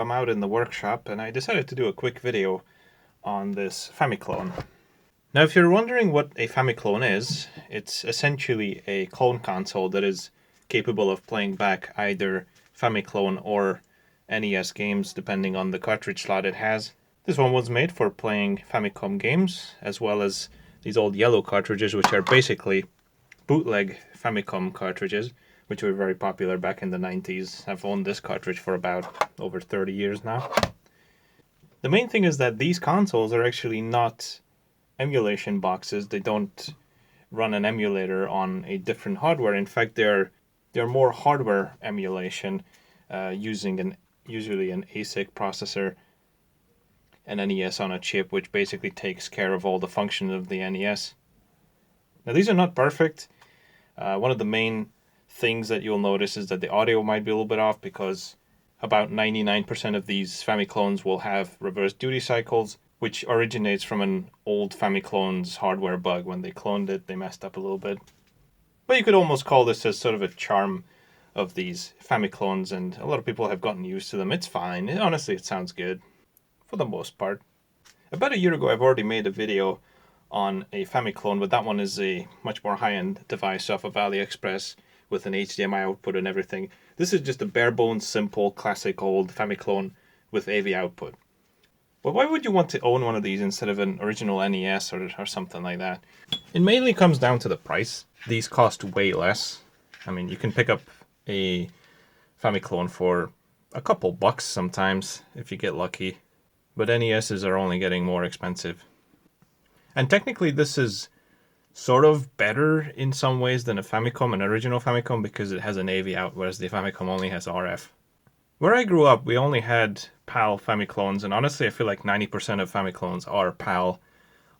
I'm out in the workshop and I decided to do a quick video on this Famiclone. Now if you're wondering what a Famiclone is, it's essentially a clone console that is capable of playing back either Famiclone or NES games depending on the cartridge slot it has. This one was made for playing Famicom games as well as these old yellow cartridges, which are basically bootleg Famicom cartridges, which were very popular back in the 90s. I've owned this cartridge for about over 30 years now. The main thing is that these consoles are actually not emulation boxes. They don't run an emulator on a different hardware. In fact, they're more hardware emulation using usually an ASIC processor, an NES on a chip, which basically takes care of all the functions of the NES. Now these are not perfect. One of the main things that you'll notice is that the audio might be a little bit off because about 99% of these Famiclones will have reverse duty cycles, which originates from an old Famiclone's hardware bug. When they cloned it, they messed up a little bit. But you could almost call this as sort of a charm of these Famiclones, and a lot of people have gotten used to them. It's fine. Honestly, it sounds good for the most part. About a year ago, I've already made a video on a Famiclone, but that one is a much more high-end device off of AliExpress with an HDMI output and everything. This is just a bare-bones, simple, classic old Famiclone with AV output. But why would you want to own one of these instead of an original NES or something like that? It mainly comes down to the price. These cost way less. I mean, you can pick up a Famiclone for a couple bucks sometimes if you get lucky. But NESs are only getting more expensive. And technically this is sort of better in some ways than a Famicom, an original Famicom, because it has an AV out, whereas the Famicom only has RF. Where I grew up, we only had PAL Famiclones, and honestly I feel like 90% of Famiclones are PAL.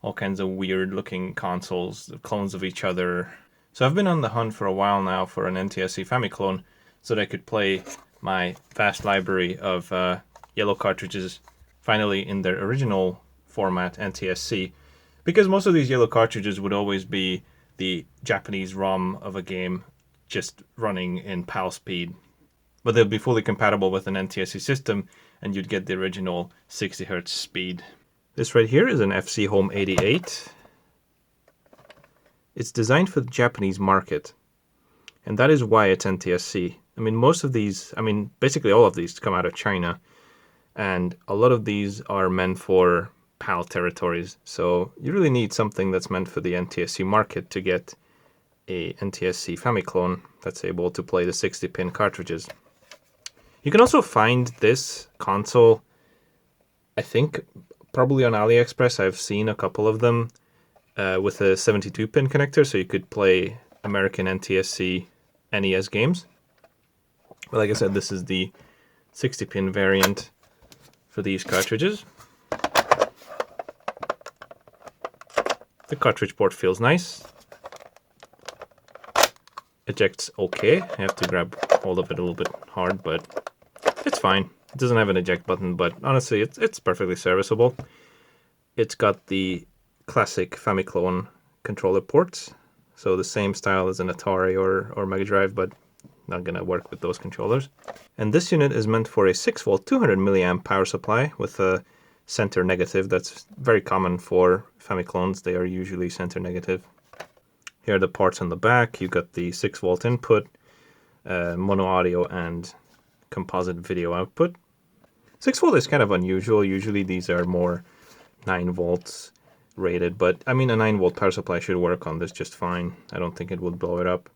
All kinds of weird looking consoles, clones of each other. So I've been on the hunt for a while now for an NTSC Famiclone so that I could play my vast library of yellow cartridges finally in their original format, NTSC. Because most of these yellow cartridges would always be the Japanese ROM of a game just running in PAL speed. But they'll be fully compatible with an NTSC system and you'd get the original 60 Hz speed. This right here is an FC Home 88. It's designed for the Japanese market. And that is why it's NTSC. I mean, most of these, basically all of these come out of China. And a lot of these are meant for PAL territories, so you really need something that's meant for the NTSC market to get a NTSC Famiclone that's able to play the 60-pin cartridges. You can also find this console, I think, probably on AliExpress. I've seen a couple of them with a 72-pin connector, so you could play American NTSC NES games. But like I said, this is the 60-pin variant for these cartridges. The cartridge port feels nice. Ejects okay. I have to grab hold of it a little bit hard, but it's fine. It doesn't have an eject button, but honestly, it's perfectly serviceable. It's got the classic Famiclone controller ports, so the same style as an Atari or Mega Drive, but not gonna work with those controllers. And this unit is meant for a 6-volt 200 milliamp power supply with a center negative. That's very common for Famiclones. They are usually center negative. Here are the parts on the back. You've got the 6-volt input, mono audio, and composite video output. 6-volt is kind of unusual. Usually these are more 9 volts rated, but I mean a 9-volt power supply should work on this just fine. I don't think it would blow it up.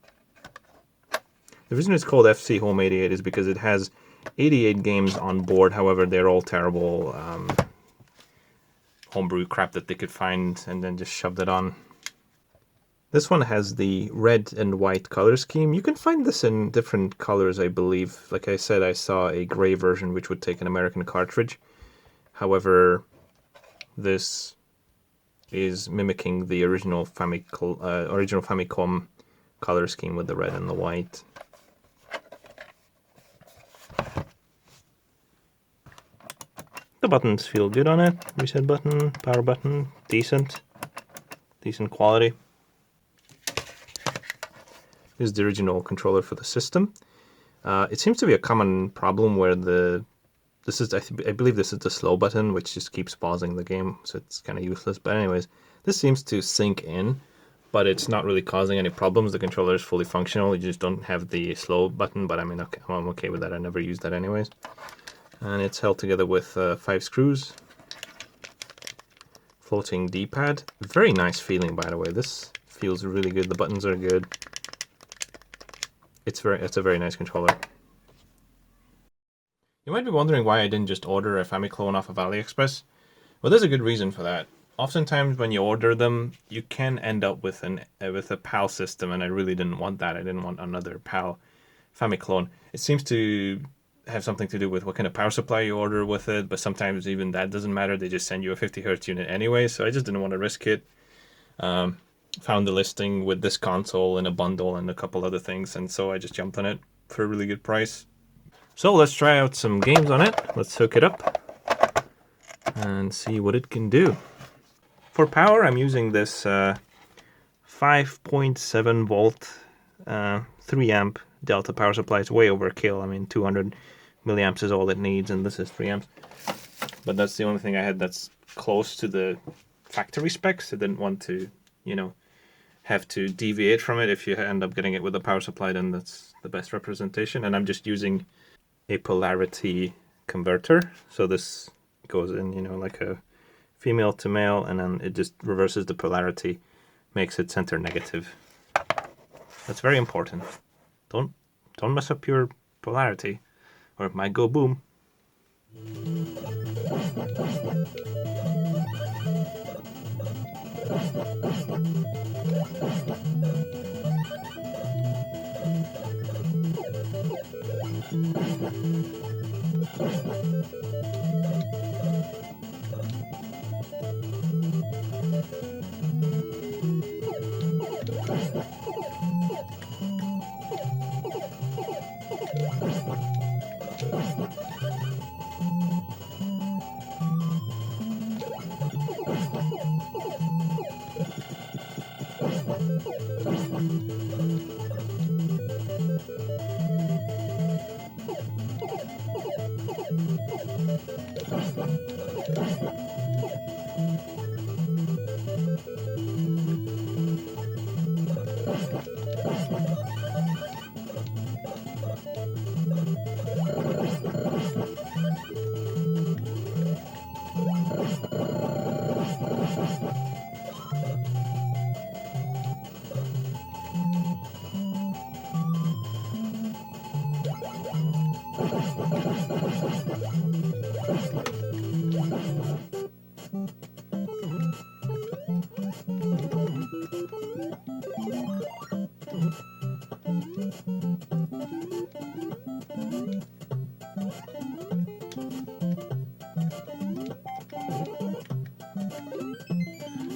The reason it's called FC Home 88 is because it has 88 games on board. However, they're all terrible homebrew crap that they could find and then just shoved it on. This one has the red and white color scheme. You can find this in different colors, I believe. Like I said, I saw a gray version which would take an American cartridge. However, this is mimicking the original Famicom color scheme with the red and the white. The buttons feel good on it. Reset button, power button, decent quality. This is the original controller for the system. It seems to be a common problem where the this is, I believe this is the slow button, which just keeps pausing the game, so it's kind of useless. But anyways, this seems to sync in, but it's not really causing any problems. The controller is fully functional. You just don't have the slow button, but I mean, okay, I'm okay with that. I never use that anyways. And it's held together with 5 screws. Floating D-pad. Very nice feeling, by the way. This feels really good. The buttons are good. It's a very nice controller. You might be wondering why I didn't just order a Famiclone off of AliExpress. Well, there's a good reason for that. Oftentimes when you order them, you can end up with a PAL system, and I really didn't want that. I didn't want another PAL Famiclone. It seems to have something to do with what kind of power supply you order with it, but sometimes even that doesn't matter. They just send you a 50Hz unit anyway, so I just didn't want to risk it. Found the listing with this console in a bundle and a couple other things, and so I just jumped on it for a really good price. So let's try out some games on it. Let's hook it up and see what it can do. For power, I'm using this 5.7 volt 3 amp Delta power supply. It's way overkill. I mean, 200 milliamps is all it needs, and this is 3 amps. But that's the only thing I had that's close to the factory specs. I didn't want to, you know, have to deviate from it. If you end up getting it with a power supply, then that's the best representation. And I'm just using a polarity converter. So this goes in, you know, like a female to male, and then it just reverses the polarity, makes it center negative. That's very important. Don't mess up your polarity, or it might go boom.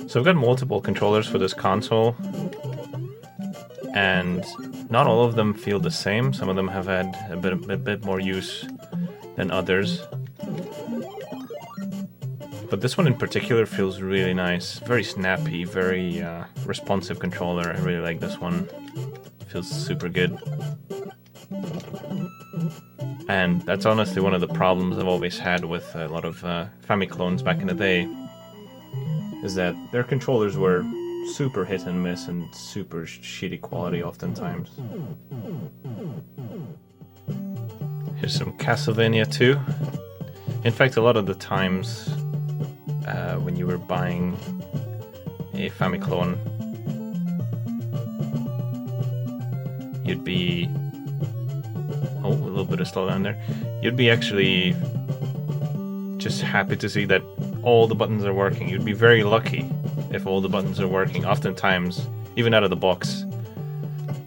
So I've got multiple controllers for this console, and not all of them feel the same. Some of them have had a bit more use than others. But this one in particular feels really nice. Very snappy, very responsive controller. I really like this one. Feels super good. And that's honestly one of the problems I've always had with a lot of Famiclones back in the day, is that their controllers were super hit and miss and super shitty quality oftentimes. Here's some Castlevania 2. In fact, a lot of the times when you were buying a Famiclone, you'd be... oh, a little bit of slowdown there. You'd be actually just happy to see that all the buttons are working. You'd be very lucky if all the buttons are working. Oftentimes, even out of the box,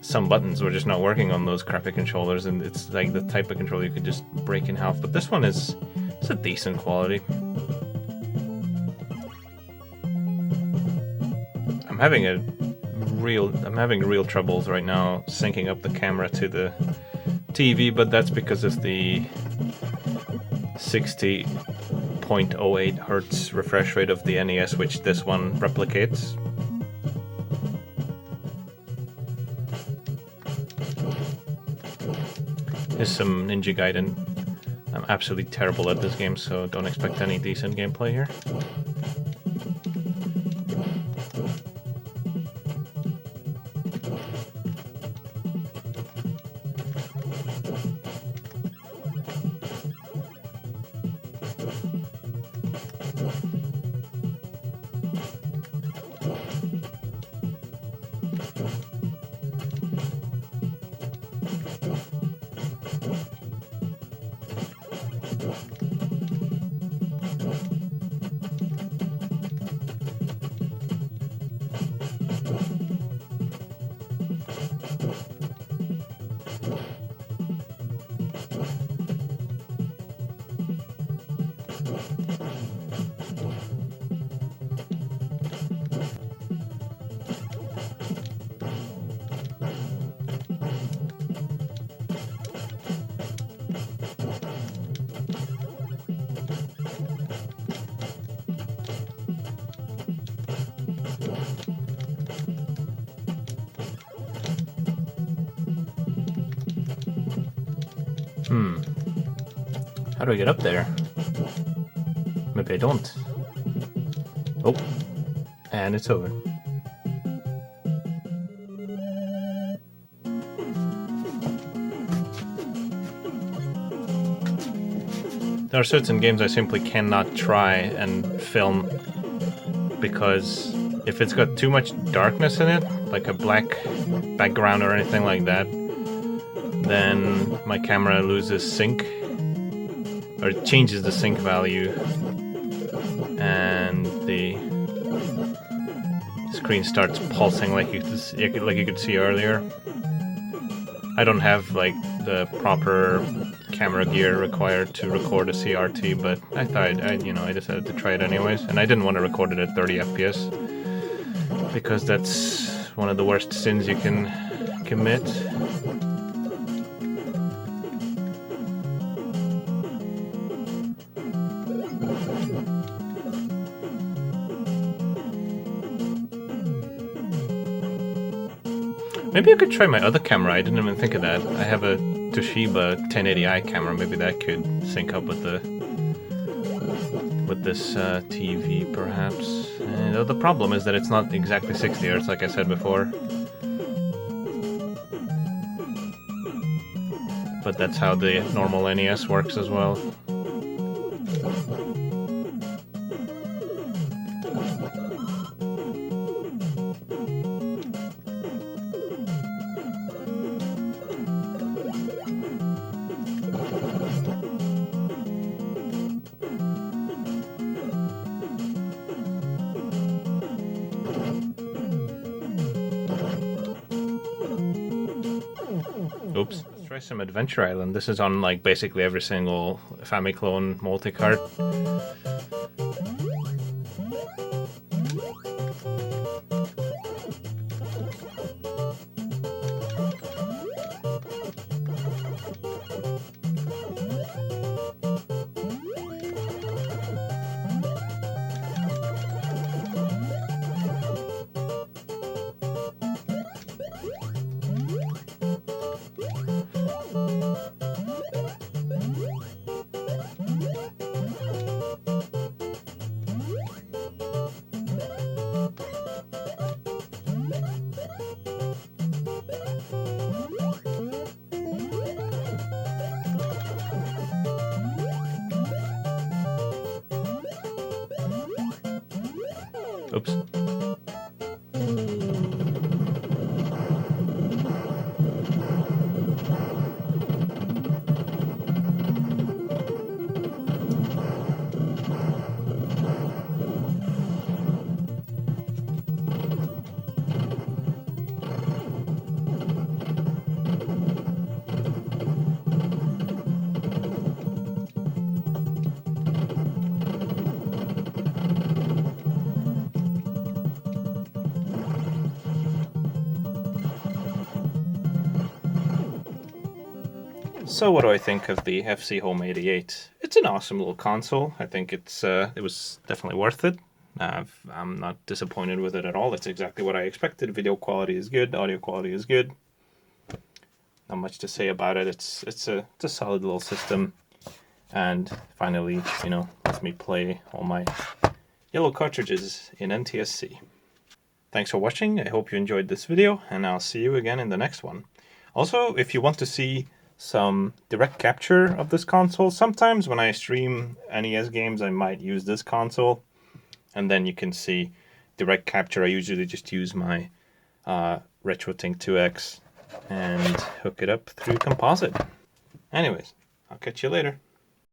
some buttons were just not working on those crappy controllers, and it's like the type of controller you could just break in half. But this one is, it's a decent quality. I'm having real troubles right now syncing up the camera to the TV, but that's because of the 60.08 Hertz refresh rate of the NES, which this one replicates. Here's some Ninja Gaiden. I'm absolutely terrible at this game, so don't expect any decent gameplay here. How do I get up there? Maybe I don't. Oh, and it's over. There are certain games I simply cannot try and film because if it's got too much darkness in it, like a black background or anything like that, then my camera loses sync, or it changes the sync value, and the screen starts pulsing like you could see earlier. I don't have like the proper camera gear required to record a CRT, but I thought I decided to try it anyways, and I didn't want to record it at 30 FPS because that's one of the worst sins you can commit. Maybe I could try my other camera. I didn't even think of that. I have a Toshiba 1080i camera. Maybe that could sync up with this TV, perhaps. And the problem is that it's not exactly 60 Hz, like I said before. But that's how the normal NES works as well. Oops. Let's try some Adventure Island. This is on like basically every single Famiclone multi-cart. Oops. So what do I think of the FC Home 88? It's an awesome little console. I think it was definitely worth it. I'm not disappointed with it at all. It's exactly what I expected. Video quality is good. Audio quality is good. Not much to say about it. It's a solid little system. and finally, lets me play all my yellow cartridges in NTSC. Thanks for watching. I hope you enjoyed this video, and I'll see you again in the next one. Also, if you want to see some direct capture of this console, sometimes when I stream NES games, I might use this console, and then you can see direct capture. I usually just use my RetroTink 2X and hook it up through Composite. Anyways, I'll catch you later.